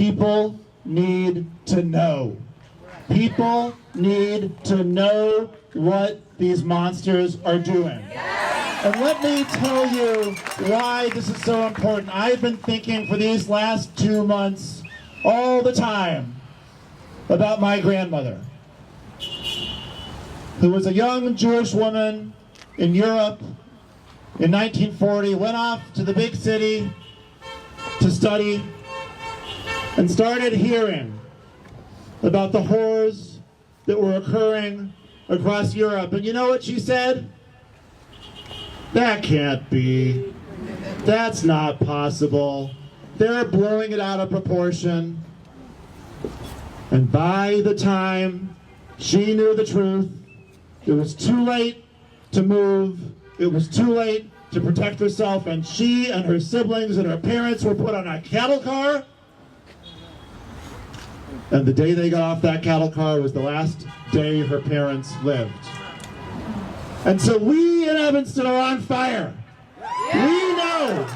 People need to know. People need to know what these monsters are doing. And let me tell you why this is so important. I've been thinking for these last 2 months all the time about my grandmother, who was a young Jewish woman in Europe in 1940, went off to the big city to study, and started hearing about the horrors that were occurring across Europe. And you know what she said? That can't be. That's not possible. They're blowing it out of proportion. And by the time she knew the truth, it was too late to move. It was too late to protect herself, and she and her siblings and her parents were put on a cattle car. And the day they got off that cattle car was the last day her parents lived. And so we in Evanston are on fire. We know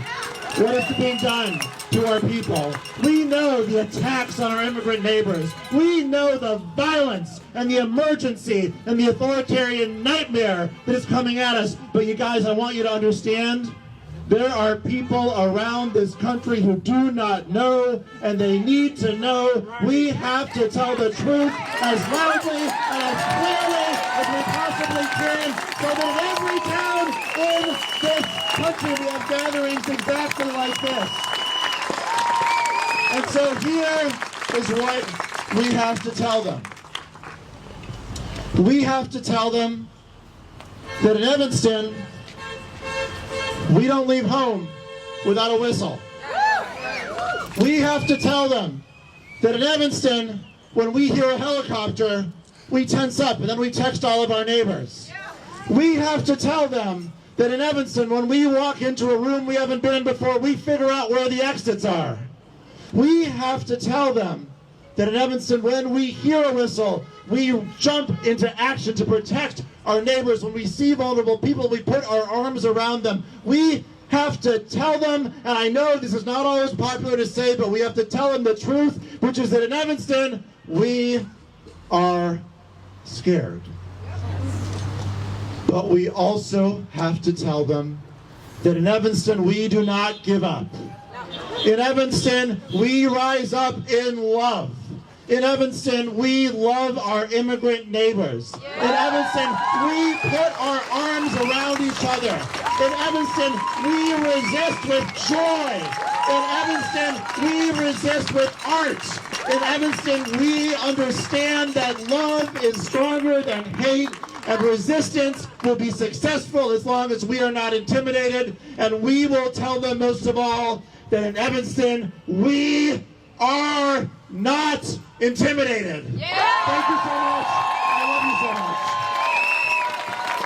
what is being done to our people. We know the attacks on our immigrant neighbors. We know the violence and the emergency and the authoritarian nightmare that is coming at us. But you guys, I want you to understand, there are people around this country who do not know, and they need to know. We have to tell the truth as loudly and as clearly as we possibly can, so that in every town in this country we have gatherings exactly like this. And so here is what we have to tell them. We have to tell them that in Evanston, we don't leave home without a whistle. We have to tell them that in Evanston, when we hear a helicopter, we tense up and then we text all of our neighbors. We have to tell them that in Evanston, when we walk into a room we haven't been in before, we figure out where the exits are. We have to tell them that in Evanston, when we hear a whistle, we jump into action to protect our neighbors. When we see vulnerable people, we put our arms around them. We have to tell them, and I know this is not always popular to say, but we have to tell them the truth, which is that in Evanston, we are scared. But we also have to tell them that in Evanston, we do not give up. In Evanston, we rise up in love. In Evanston, we love our immigrant neighbors. In Evanston, we put our arms around each other. In Evanston, we resist with joy. In Evanston, we resist with art. In Evanston, we understand that love is stronger than hate, and resistance will be successful as long as we are not intimidated. And we will tell them, most of all, that in Evanston, we are not intimidated. Thank you so much. I love you so much.